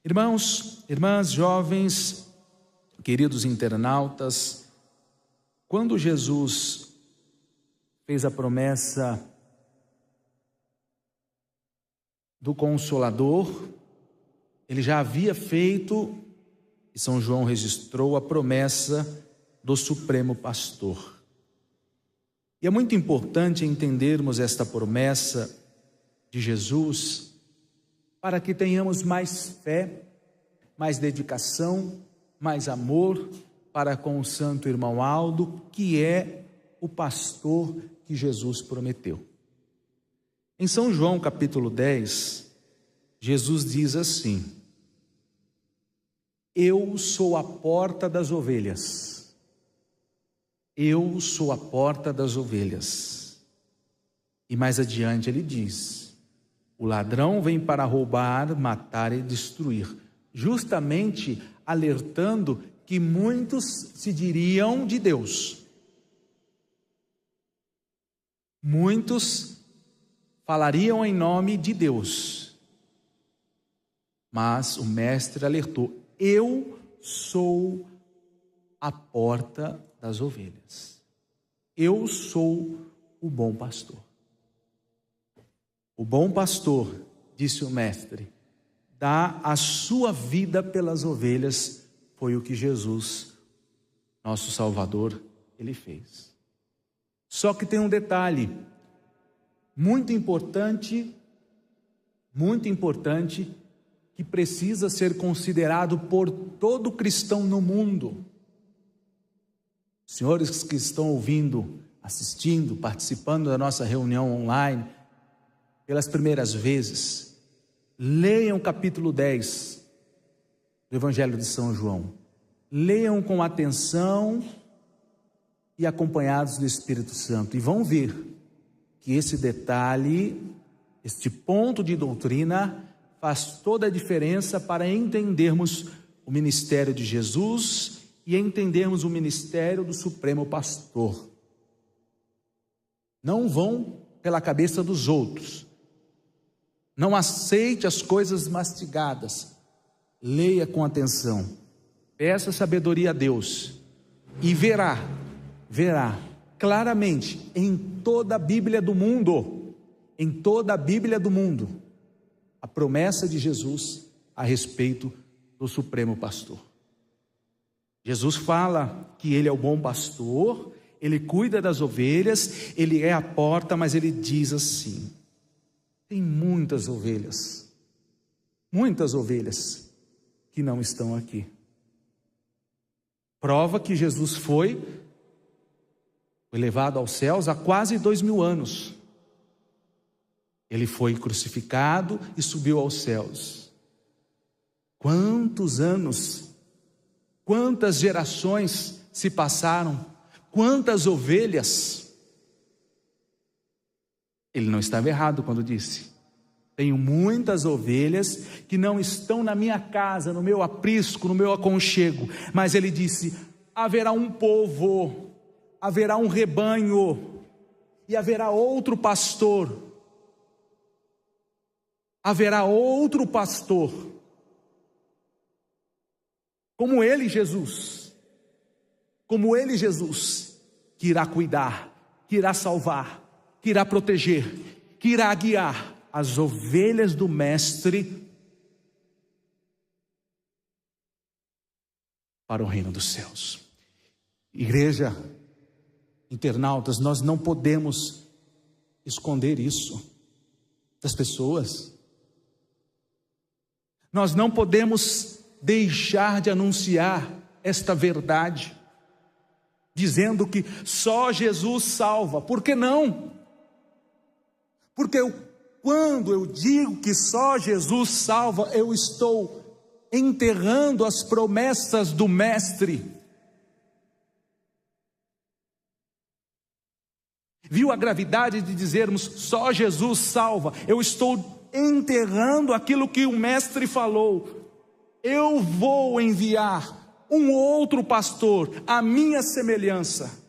Irmãos, irmãs, jovens, queridos internautas, quando Jesus fez a promessa do Consolador, ele já havia feito, e São João registrou, a promessa do Supremo Pastor. E é muito importante entendermos esta promessa de Jesus para que tenhamos mais fé, mais dedicação, mais amor para com o santo irmão Aldo, que é o pastor que Jesus prometeu. Em São João capítulo 10, Jesus diz assim: eu sou a porta das ovelhas. Eu sou a porta das ovelhas. E mais adiante ele diz: o ladrão vem para roubar, matar e destruir, justamente alertando que muitos se diriam de Deus. Muitos falariam em nome de Deus. Mas o mestre alertou: eu sou a porta das ovelhas. Eu sou o bom pastor. O bom pastor, disse o mestre, dá a sua vida pelas ovelhas. Foi o que Jesus, nosso Salvador, ele fez. Só que tem um detalhe muito importante, que precisa ser considerado por todo cristão no mundo. Senhores que estão ouvindo, assistindo, participando da nossa reunião online pelas primeiras vezes, leiam o capítulo 10 do Evangelho de São João. Leiam com atenção e acompanhados do Espírito Santo, e vão ver que esse detalhe, este ponto de doutrina, faz toda a diferença para entendermos o ministério de Jesus e entendermos o ministério do Supremo Pastor. Não vão pela cabeça dos outros. Não aceite as coisas mastigadas. Leia com atenção. Peça sabedoria a Deus e verá claramente em toda a Bíblia do mundo, a promessa de Jesus a respeito do Supremo Pastor. Jesus fala que ele é o bom pastor, ele cuida das ovelhas, ele é a porta, mas ele diz assim: tem muitas ovelhas que não estão aqui. Prova que Jesus foi levado aos céus há quase 2000 anos. Ele foi crucificado e subiu aos céus. Quantos anos, quantas gerações se passaram, quantas ovelhas. Ele não estava errado quando disse: tenho muitas ovelhas que não estão na minha casa, no meu aprisco, no meu aconchego. Mas ele disse: haverá um povo, haverá um rebanho, e haverá outro pastor. Haverá outro pastor, como ele, Jesus, que irá cuidar, que irá salvar, que irá proteger, que irá guiar as ovelhas do Mestre para o reino dos céus. Igreja, internautas, nós não podemos esconder isso das pessoas. Nós não podemos deixar de anunciar esta verdade, dizendo que só Jesus salva. Por que não? Porque quando eu digo que só Jesus salva, eu estou enterrando as promessas do Mestre. Viu a gravidade de dizermos só Jesus salva? Eu estou enterrando aquilo que o Mestre falou. Eu vou enviar um outro pastor, à minha semelhança.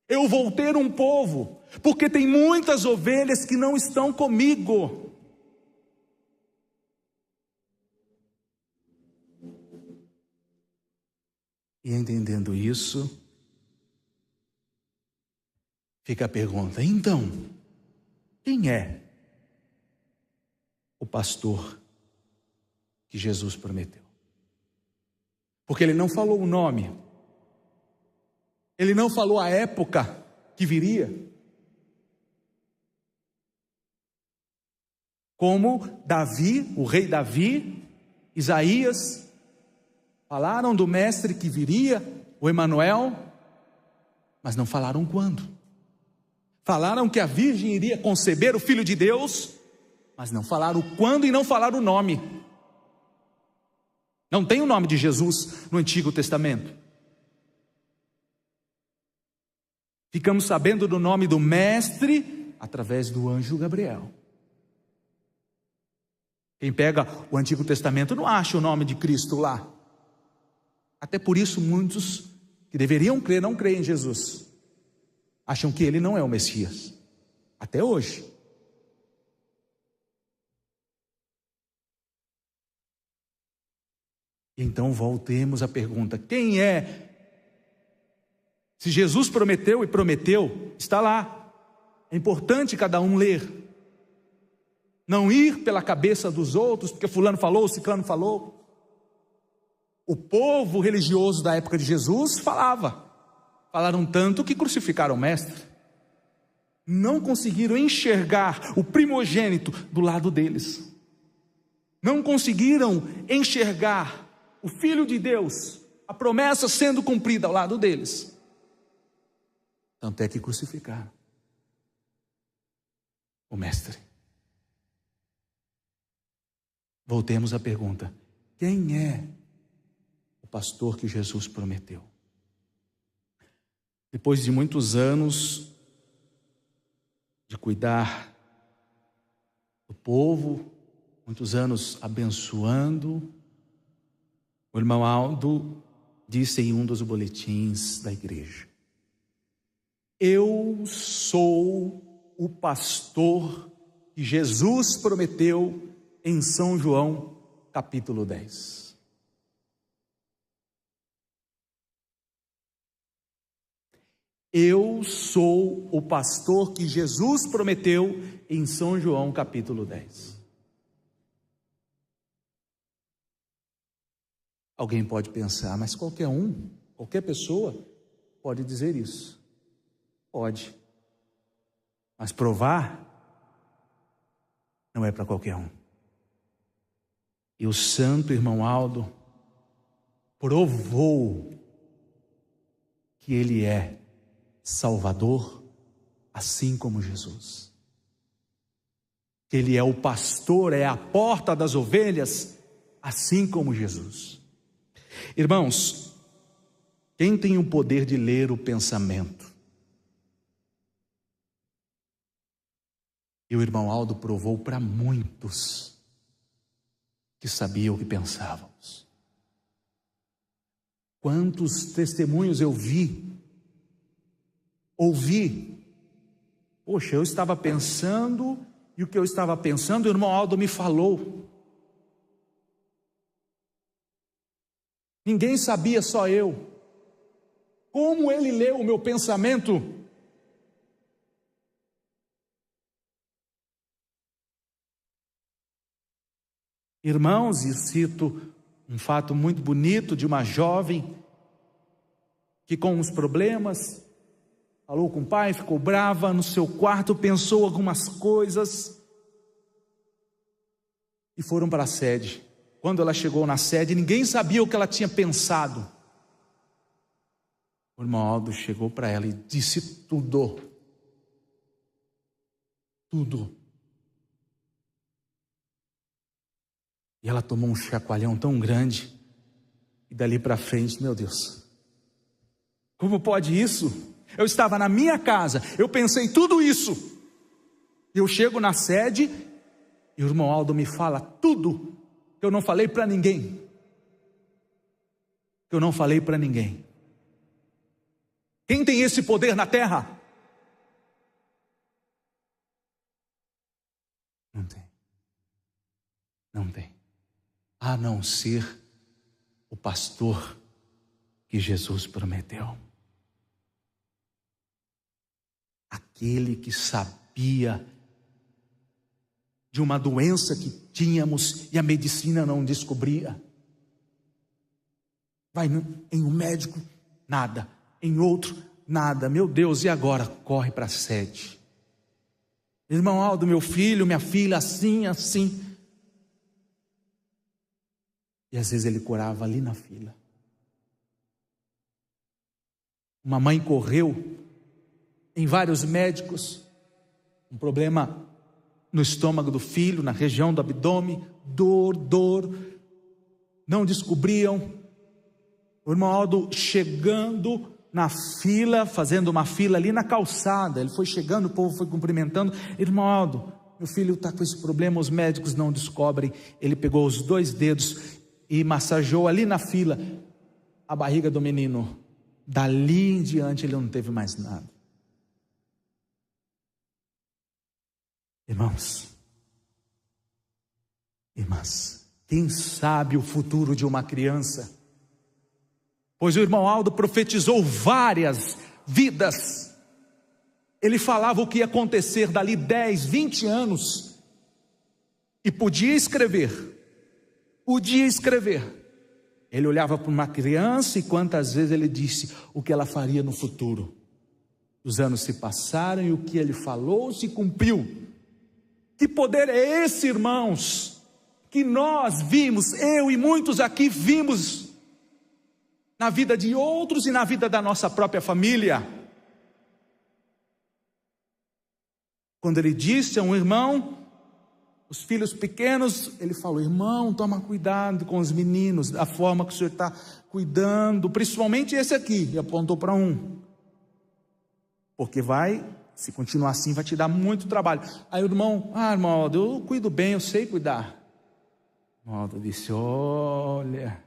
Eu vou ter um povo, porque tem muitas ovelhas que não estão comigo. E entendendo isso, fica a pergunta: então, quem é o pastor que Jesus prometeu? Porque ele não falou o nome, ele não falou a época que viria. Como Davi, o rei Davi, Isaías, falaram do mestre que viria, o Emanuel, mas não falaram quando. Falaram que a virgem iria conceber o Filho de Deus, mas não falaram quando e não falaram o nome. Não tem o nome de Jesus no Antigo Testamento. Ficamos sabendo do nome do mestre através do anjo Gabriel. Quem pega o Antigo Testamento não acha o nome de Cristo lá. Até por isso muitos que deveriam crer não creem em Jesus. Acham que ele não é o Messias. Até hoje. Então voltemos à pergunta: quem é? Se Jesus prometeu e prometeu, está lá. É importante cada um ler. Não ir pela cabeça dos outros, porque fulano falou, ciclano falou. O povo religioso da época de Jesus falaram tanto que crucificaram o mestre. Não conseguiram enxergar o primogênito do lado deles. Não conseguiram enxergar o Filho de Deus, a promessa sendo cumprida ao lado deles. Tanto é que crucificaram o mestre. Voltemos à pergunta: quem é o pastor que Jesus prometeu? Depois de muitos anos de cuidar do povo, muitos anos abençoando, o irmão Aldo disse em um dos boletins da igreja: eu sou o pastor que Jesus prometeu em São João, capítulo 10. Eu sou o pastor que Jesus prometeu em São João, capítulo 10. Alguém pode pensar, mas qualquer pessoa pode dizer isso. Pode. Mas provar não é para qualquer um. E o santo irmão Aldo provou que ele é Salvador, assim como Jesus. Que ele é o pastor, é a porta das ovelhas, assim como Jesus. Irmãos, quem tem o poder de ler o pensamento? E o irmão Aldo provou para muitos que sabiam o que pensávamos. Quantos testemunhos eu ouvi. Poxa, eu estava pensando, e o que eu estava pensando, o irmão Aldo me falou. Ninguém sabia, só eu. Como ele leu o meu pensamento? Irmãos, e cito um fato muito bonito de uma jovem que com uns problemas, falou com o pai, ficou brava no seu quarto, pensou algumas coisas e foram para a sede. Quando ela chegou na sede, ninguém sabia o que ela tinha pensado. O irmão Aldo chegou para ela e disse tudo. Tudo. E ela tomou um chacoalhão tão grande, e dali para frente, meu Deus, como pode isso? Eu estava na minha casa, eu pensei tudo isso, eu chego na sede, e o irmão Aldo me fala tudo, que eu não falei para ninguém, Quem tem esse poder na terra? Não tem. A não ser o pastor que Jesus prometeu. Aquele que sabia de uma doença que tínhamos e a medicina não descobria. Vai em um médico, nada. Em outro, nada. Meu Deus, e agora? Corre para a sede. Irmão Aldo, meu filho, minha filha, assim, assim. E às vezes ele curava ali na fila. Uma mãe correu em vários médicos, um problema no estômago do filho, na região do abdômen, dor, não descobriam. O irmão Aldo chegando na fila, fazendo uma fila ali na calçada, ele foi chegando, o povo foi cumprimentando. Irmão Aldo, meu filho está com esse problema, os médicos não descobrem. Ele pegou os 2 dedos e massageou ali na fila a barriga do menino. Dali em diante ele não teve mais nada. Irmãos, irmãs, quem sabe o futuro de uma criança? Pois o irmão Aldo profetizou várias vidas. Ele falava o que ia acontecer dali 10, 20 anos. E podia escrever. Ele olhava para uma criança e quantas vezes ele disse o que ela faria no futuro. Os anos se passaram e o que ele falou se cumpriu. Que poder é esse, irmãos, que nós vimos, eu e muitos aqui vimos, na vida de outros e na vida da nossa própria família. Quando ele disse a um irmão, os filhos pequenos, ele falou: irmão, toma cuidado com os meninos, da forma que o senhor está cuidando, principalmente esse aqui, e apontou para um, porque se continuar assim, vai te dar muito trabalho. Aí o irmão: irmão Aldo, eu cuido bem, eu sei cuidar. O irmão Aldo disse: olha,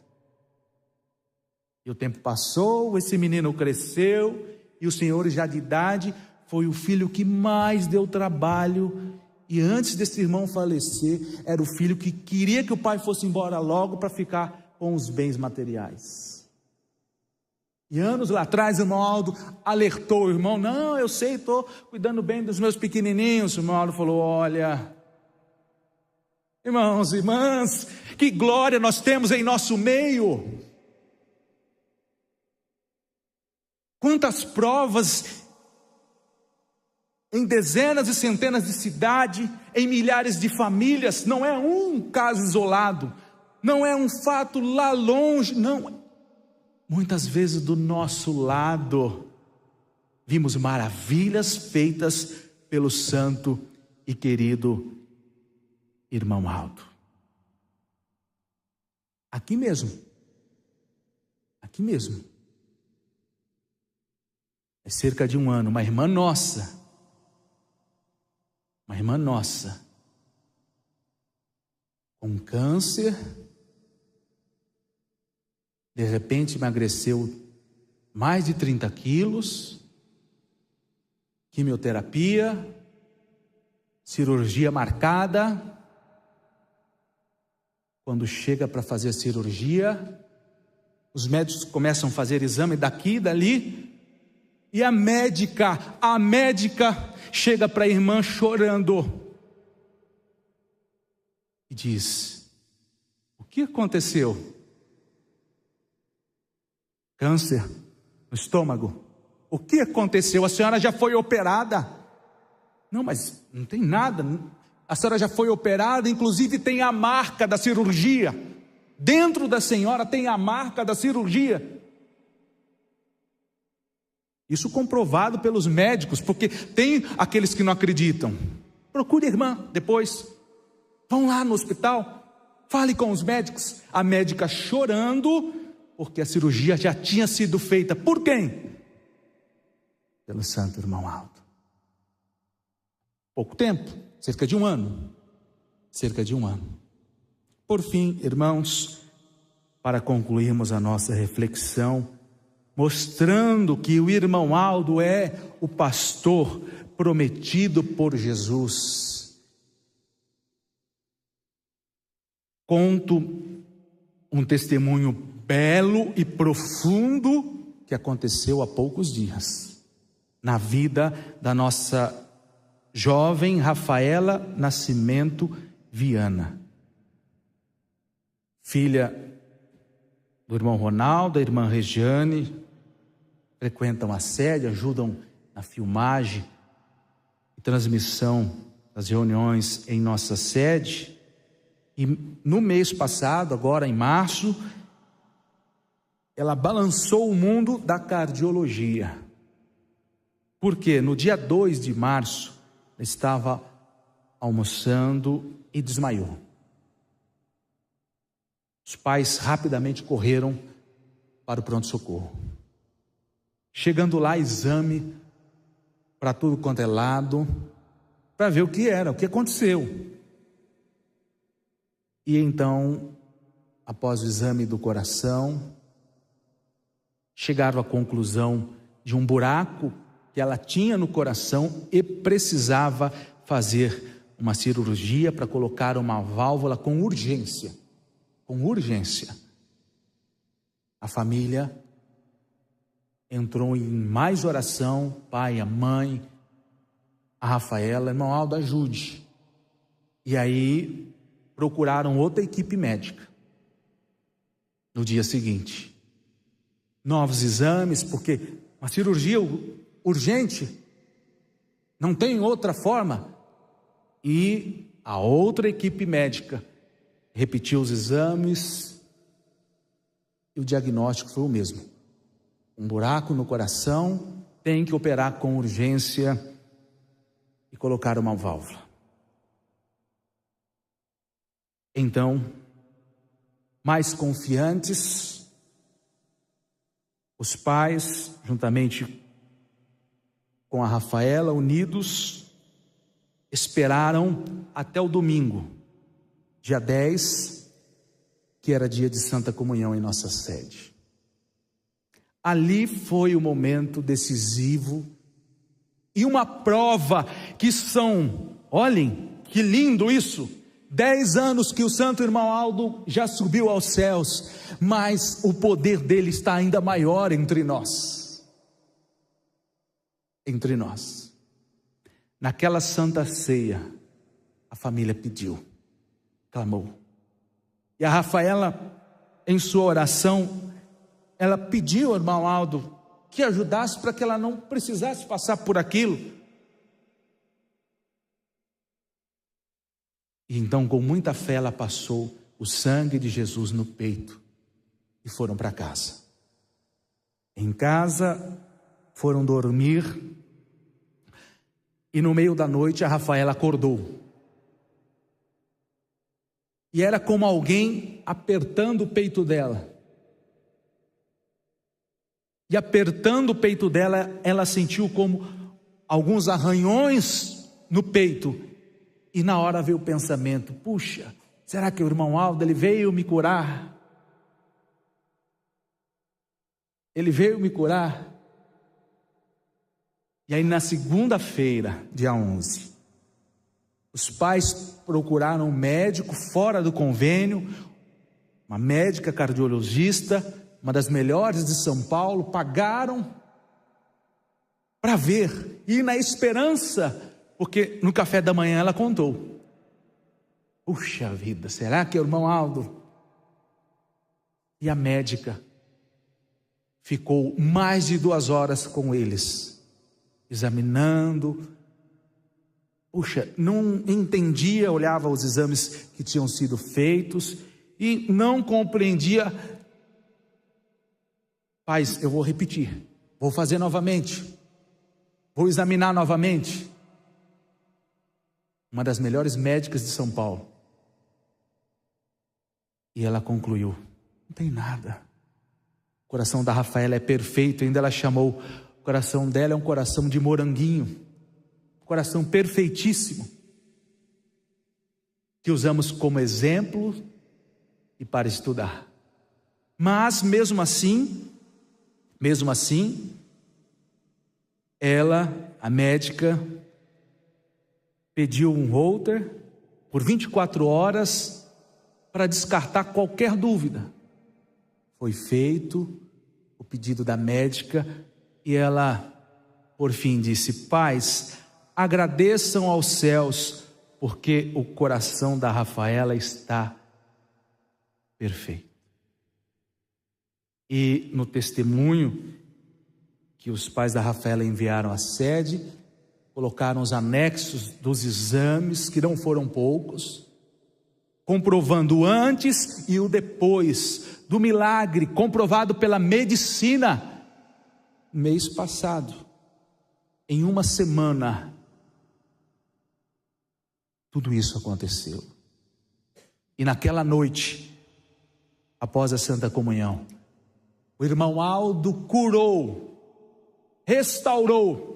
e o tempo passou, esse menino cresceu, e o senhor já de idade, foi o filho que mais deu trabalho, e antes desse irmão falecer, era o filho que queria que o pai fosse embora logo para ficar com os bens materiais. E anos lá atrás, o irmão Aldo alertou o irmão: não, eu sei, estou cuidando bem dos meus pequenininhos. O irmão Aldo falou: olha, irmãos e irmãs, que glória nós temos em nosso meio. Quantas provas em dezenas e centenas de cidades, em milhares de famílias. Não é um caso isolado, não é um fato lá longe, não. Muitas vezes do nosso lado, vimos maravilhas feitas pelo santo e querido irmão Aldo. Aqui mesmo. É cerca de um ano, uma irmã nossa, com câncer, de repente emagreceu mais de 30 quilos, quimioterapia, cirurgia marcada. Quando chega para fazer a cirurgia, os médicos começam a fazer exame daqui e dali, e a médica chega para a irmã chorando e diz: o que aconteceu? Câncer no estômago. O que aconteceu? A senhora já foi operada? Não, mas não tem nada. A senhora já foi operada, inclusive tem a marca da cirurgia. Dentro da senhora tem a marca da cirurgia. Isso comprovado pelos médicos, porque tem aqueles que não acreditam. Procure a irmã depois. Vão lá no hospital, fale com os médicos. A médica chorando, porque a cirurgia já tinha sido feita. Por quem? Pelo santo irmão Aldo. Pouco tempo, cerca de um ano. Por fim, irmãos, para concluirmos a nossa reflexão, mostrando que o irmão Aldo é o pastor prometido por Jesus, conto um testemunho belo e profundo que aconteceu há poucos dias na vida da nossa jovem Rafaela Nascimento Viana, filha do irmão Ronaldo, da irmã Regiane. Frequentam a sede, ajudam na filmagem e transmissão das reuniões em nossa sede. E no mês passado, agora em março, ela balançou o mundo da cardiologia. Porque no dia 2 de março, ela estava almoçando e desmaiou. Os pais rapidamente correram para o pronto-socorro. Chegando lá, exame para tudo quanto é lado, para ver o que era, o que aconteceu. E então, após o exame do coração, chegaram à conclusão de um buraco que ela tinha no coração e precisava fazer uma cirurgia para colocar uma válvula com urgência. Com urgência. A família entrou em mais oração, pai, a mãe, a Rafaela, irmão Aldo, ajude. E aí procuraram outra equipe médica. No dia seguinte, novos exames, porque uma cirurgia urgente, não tem outra forma. E a outra equipe médica repetiu os exames e o diagnóstico foi o mesmo: um buraco no coração, tem que operar com urgência e colocar uma válvula. Então, mais confiantes, os pais, juntamente com a Rafaela, unidos, esperaram até o domingo, dia 10, que era dia de Santa Comunhão em nossa sede. Ali foi o momento decisivo e uma prova que olhem, que lindo isso, 10 anos que o santo irmão Aldo já subiu aos céus, mas o poder dele está ainda maior entre nós. Entre nós. Naquela santa ceia, a família pediu, clamou. E a Rafaela, em sua oração, ela pediu ao irmão Aldo que ajudasse para que ela não precisasse passar por aquilo. E então, com muita fé, ela passou o sangue de Jesus no peito e foram para casa. Em casa, foram dormir e no meio da noite a Rafaela acordou. E era como alguém apertando o peito dela. E apertando o peito dela, ela sentiu como alguns arranhões no peito. E na hora veio o pensamento: puxa, será que o irmão Aldo, ele veio me curar? Ele veio me curar. E aí na segunda-feira, dia 11, os pais procuraram um médico fora do convênio, uma médica cardiologista, uma das melhores de São Paulo, pagaram para ver, e na esperança, porque no café da manhã ela contou: puxa vida, será que é o irmão Aldo? E a médica ficou mais de 2 horas com eles, examinando. Puxa, não entendia, olhava os exames que tinham sido feitos e não compreendia. Pais, eu vou repetir, vou fazer novamente, vou examinar novamente. Uma das melhores médicas de São Paulo. E ela concluiu: não tem nada. O coração da Rafaela é perfeito. Ainda ela chamou, o coração dela é um coração de moranguinho, coração perfeitíssimo, que usamos como exemplo e para estudar. Mas mesmo assim, ela, a médica, pediu um holter por 24 horas para descartar qualquer dúvida. Foi feito o pedido da médica e ela, por fim, disse: pais, agradeçam aos céus, porque o coração da Rafaela está perfeito. E no testemunho que os pais da Rafaela enviaram à sede, colocaram os anexos dos exames, que não foram poucos, comprovando o antes e o depois do milagre comprovado pela medicina. Mês passado, em uma semana, tudo isso aconteceu. E naquela noite, após a Santa Comunhão, o irmão Aldo curou, restaurou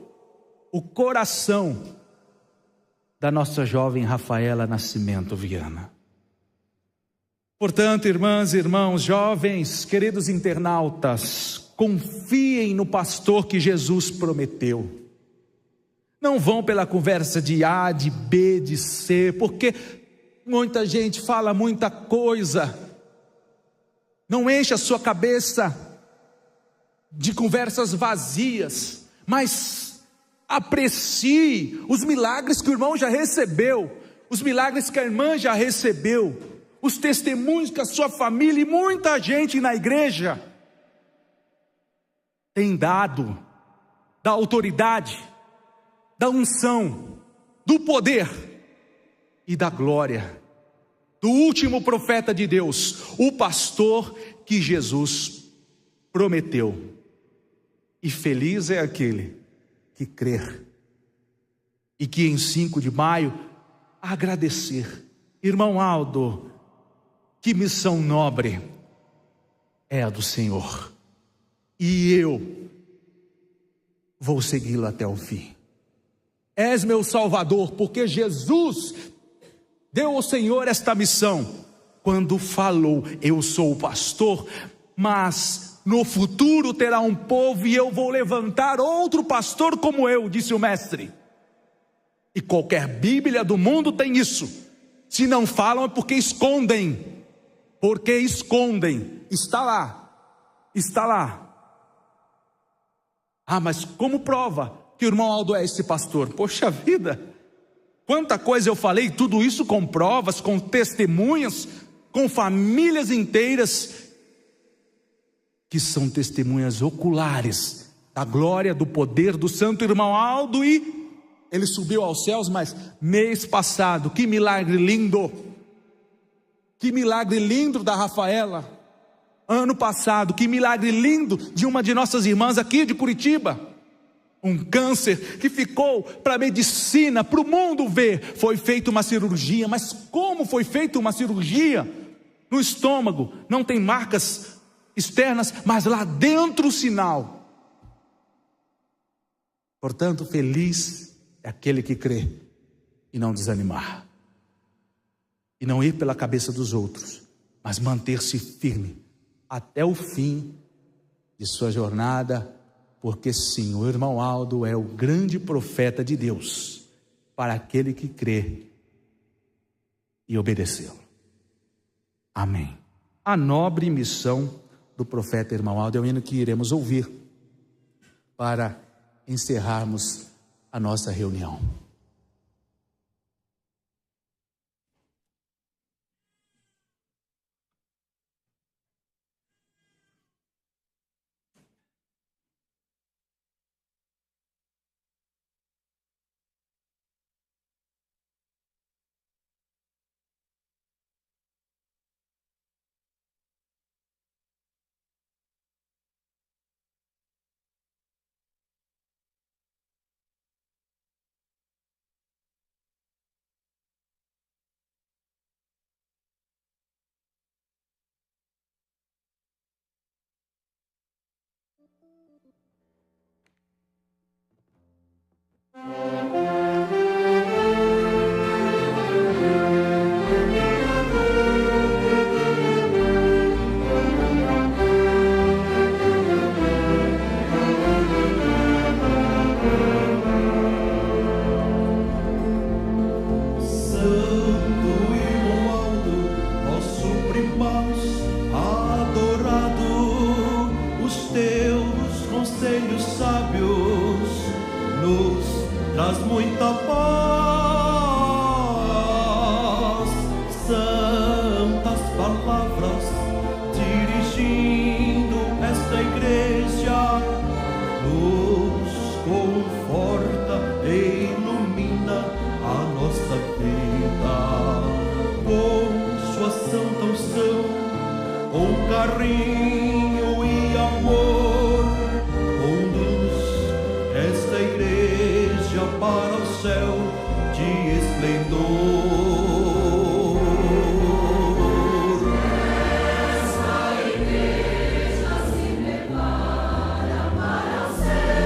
o coração da nossa jovem Rafaela Nascimento Viana. Portanto, irmãs e irmãos, jovens, queridos internautas, confiem no pastor que Jesus prometeu. Não vão pela conversa de A, de B, de C, porque muita gente fala muita coisa. Não enche a sua cabeça de conversas vazias, mas aprecie os milagres que o irmão já recebeu, os milagres que a irmã já recebeu, os testemunhos que a sua família e muita gente na igreja tem dado, da autoridade, da unção, do poder e da glória do último profeta de Deus, o pastor que Jesus prometeu. E feliz é aquele que crer e que em 5 de maio agradecer. Irmão Aldo, que missão nobre é a do Senhor, e eu vou segui-lo até o fim. És meu Salvador, porque Jesus deu ao Senhor esta missão quando falou: eu sou o pastor, mas no futuro terá um povo e eu vou levantar outro pastor como eu, disse o mestre. E qualquer Bíblia do mundo tem isso. Se não falam é porque escondem. Porque escondem. Está lá. Está lá. Ah, mas como prova que o irmão Aldo é esse pastor? Poxa vida, quanta coisa eu falei, tudo isso com provas, com testemunhas, com famílias inteiras que são testemunhas oculares da glória, do poder do santo irmão Aldo. E ele subiu aos céus, mas mês passado, que milagre lindo, que milagre lindo da Rafaela. Ano passado, que milagre lindo de uma de nossas irmãs aqui de Curitiba. Um câncer que ficou para a medicina, para o mundo ver. Foi feita uma cirurgia, mas como foi feita uma cirurgia? No estômago, não tem marcas externas, mas lá dentro o sinal. Portanto, feliz é aquele que crê e não desanimar. E não ir pela cabeça dos outros, mas manter-se firme até o fim de sua jornada, porque sim, o irmão Aldo é o grande profeta de Deus para aquele que crê e obedecê-lo. Amém. A nobre missão do profeta irmão Aldo é o hino que iremos ouvir para encerrarmos a nossa reunião. traz muita paz. Santas palavras dirigindo esta igreja, nos conforta e ilumina a nossa vida. Com sua santa unção, com carinho e amor, conduz esta igreja para o céu de esplendor. Esta igreja se prepara para o céu,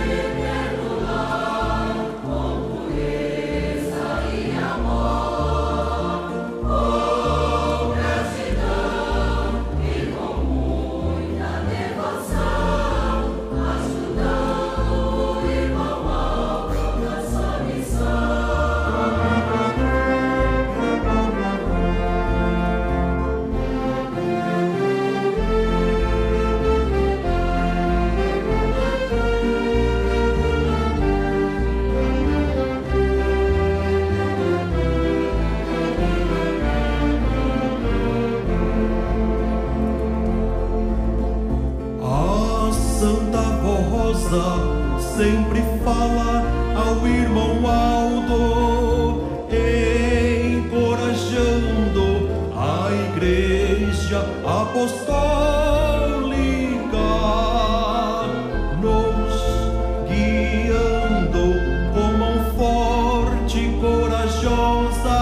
eterno lar, com pureza e amor, com gratidão e com muita devoção, ajudando o irmão Aldo na sua missão. A Santa Rosa sempre fala ao irmão Aldo, encorajando a igreja apostólica, nos guiando com mão forte e corajosa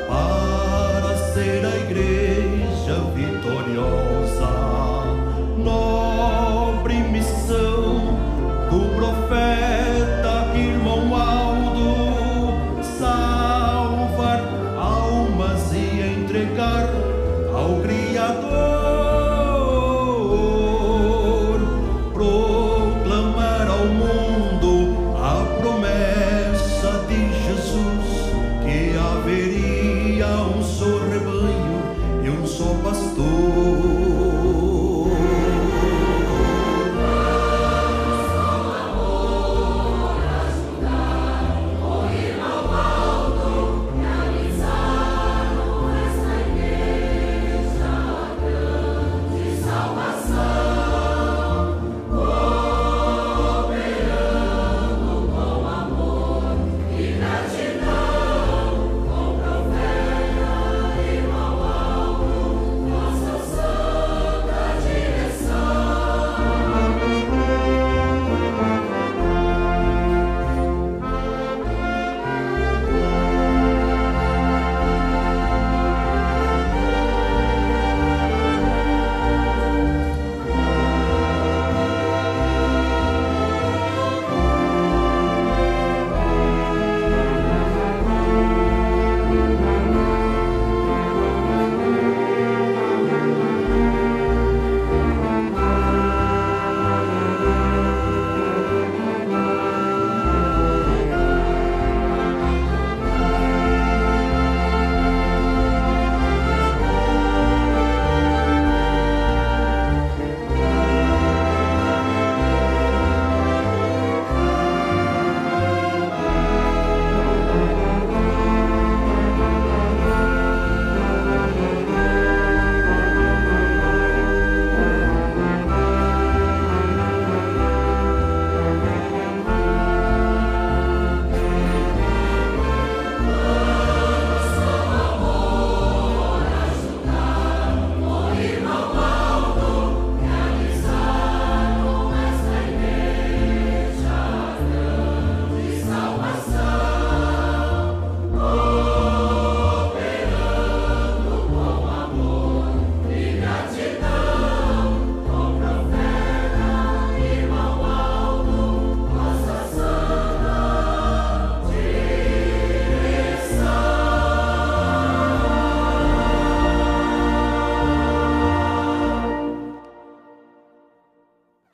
para ser a igreja vitoriosa. Nobre missão do profeta irmão Aldo, salvar almas e entregar ao Criador, proclamar ao mundo a promessa de Jesus, que haveria um só rebanho e um só pastor.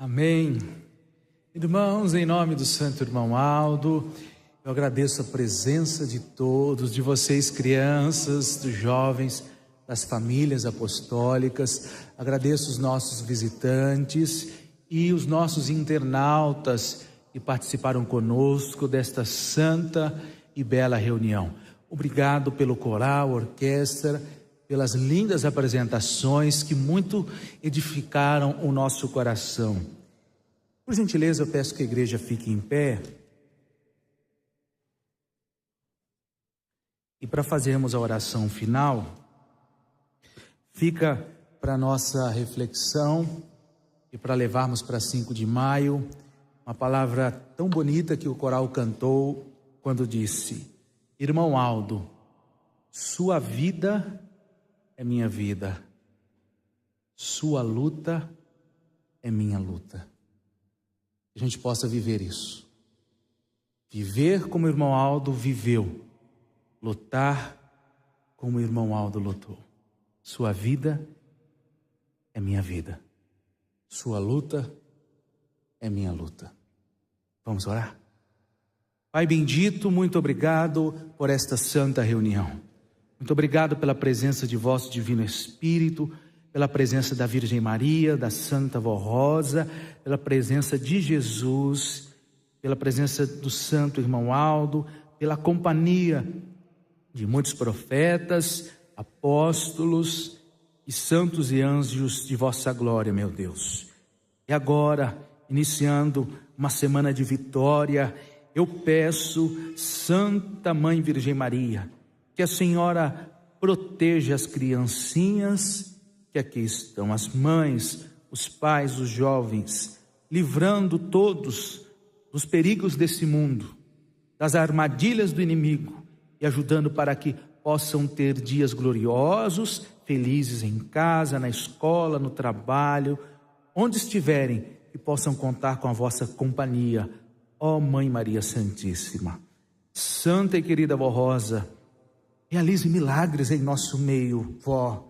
Amém. Irmãos, em nome do Santo Irmão Aldo, eu agradeço a presença de todos, de vocês crianças, dos jovens, das famílias apostólicas. Agradeço os nossos visitantes e os nossos internautas que participaram conosco desta santa e bela reunião. Obrigado pelo coral, orquestra, pelas lindas apresentações que muito edificaram o nosso coração. Por gentileza, eu peço que a igreja fique em pé. E para fazermos a oração final, fica para nossa reflexão e para levarmos para 5 de maio, uma palavra tão bonita que o coral cantou quando disse: irmão Aldo, sua vida é minha vida, sua luta é minha luta. Que a gente possa viver isso. Viver como o irmão Aldo viveu. Lutar como o irmão Aldo lutou. Sua vida é minha vida. Sua luta é minha luta. Vamos orar? Pai bendito, muito obrigado por esta santa reunião. Muito obrigado pela presença de vosso Divino Espírito, pela presença da Virgem Maria, da Santa Vó Rosa, pela presença de Jesus, pela presença do Santo Irmão Aldo, pela companhia de muitos profetas, apóstolos e santos e anjos de vossa glória, meu Deus. E agora, iniciando uma semana de vitória, eu peço, Santa Mãe Virgem Maria, que a Senhora proteja as criancinhas que aqui estão, as mães, os pais, os jovens, livrando todos dos perigos desse mundo, das armadilhas do inimigo e ajudando para que possam ter dias gloriosos, felizes em casa, na escola, no trabalho, onde estiverem, e possam contar com a vossa companhia, ó Mãe Maria Santíssima. Santa e querida Vó Rosa, realize milagres em nosso meio, vó,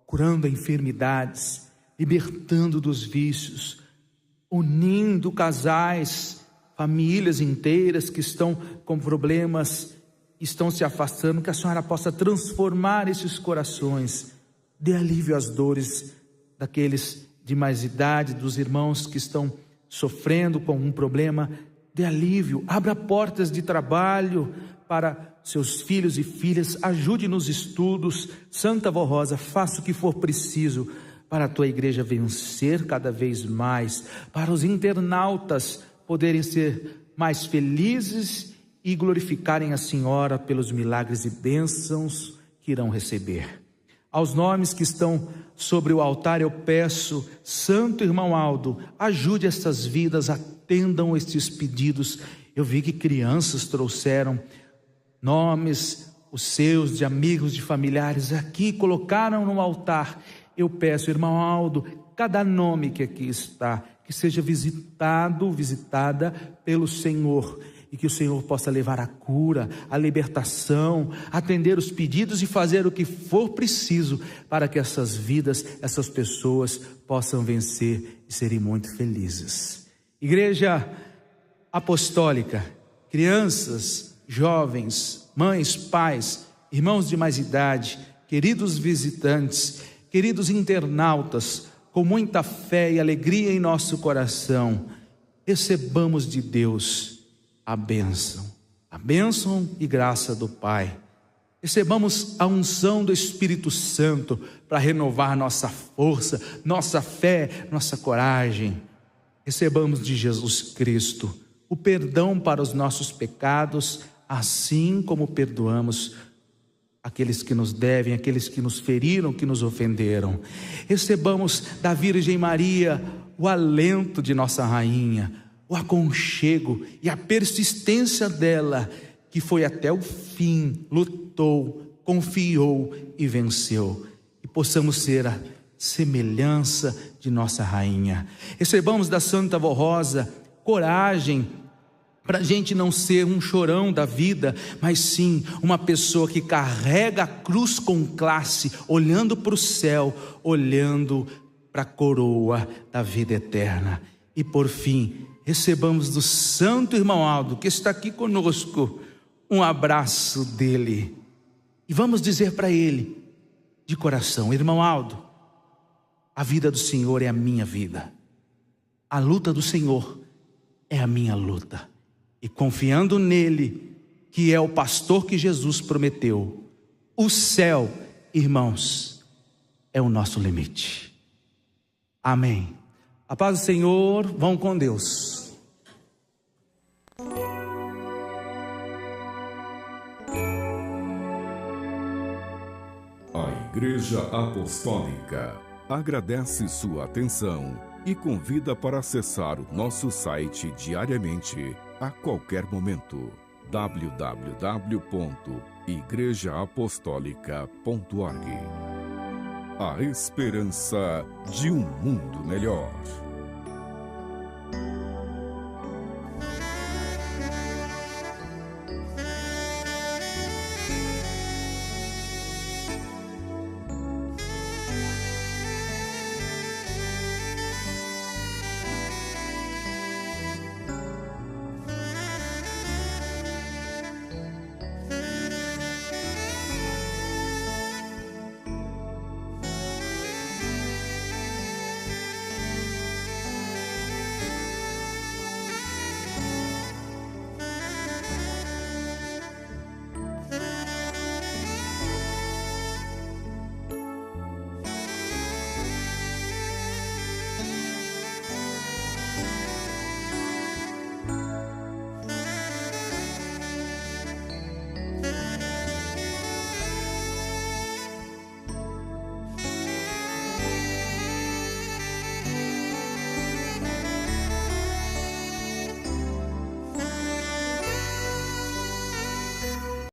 curando enfermidades, libertando dos vícios, unindo casais, famílias inteiras que estão com problemas, estão se afastando, que a Senhora possa transformar esses corações, dê alívio às dores daqueles de mais idade, dos irmãos que estão sofrendo com um problema, dê alívio, abra portas de trabalho para seus filhos e filhas, ajude nos estudos. Santa Vó Rosa, faça o que for preciso para a tua igreja vencer cada vez mais, para os internautas poderem ser mais felizes e glorificarem a Senhora pelos milagres e bênçãos que irão receber. Aos nomes que estão sobre o altar eu peço, Santo Irmão Aldo, ajude estas vidas, atendam estes pedidos. Eu vi que crianças trouxeram nomes, os seus, de amigos, de familiares, aqui colocaram no altar. Eu peço, Irmão Aldo, cada nome que aqui está, que seja visitado, visitada pelo Senhor, e que o Senhor possa levar a cura, a libertação, atender os pedidos e fazer o que for preciso para que essas vidas, essas pessoas possam vencer e serem muito felizes. Igreja Apostólica, crianças, jovens, mães, pais, irmãos de mais idade, queridos visitantes, queridos internautas, com muita fé e alegria em nosso coração, recebamos de Deus a bênção e graça do Pai. Recebamos a unção do Espírito Santo para renovar nossa força, nossa fé, nossa coragem. Recebamos de Jesus Cristo o perdão para os nossos pecados, assim como perdoamos aqueles que nos devem, aqueles que nos feriram, que nos ofenderam. Recebamos da Virgem Maria o alento de nossa rainha, o aconchego e a persistência dela, que foi até o fim, lutou, confiou e venceu. E possamos ser a semelhança de nossa rainha. Recebamos da Santa Vó Rosa coragem para a gente não ser um chorão da vida, mas sim uma pessoa que carrega a cruz com classe, olhando para o céu, olhando para a coroa da vida eterna. E por fim, recebamos do Santo Irmão Aldo, que está aqui conosco, um abraço dele. E vamos dizer para ele, de coração: Irmão Aldo, a vida do Senhor é a minha vida. A luta do Senhor é a minha luta. E confiando nele, que é o pastor que Jesus prometeu, o céu, irmãos, é o nosso limite. Amém. A paz do Senhor, vão com Deus. A Igreja Apostólica agradece sua atenção e convida para acessar o nosso site diariamente, a qualquer momento. www.igrejaapostólica.org. A esperança de um mundo melhor.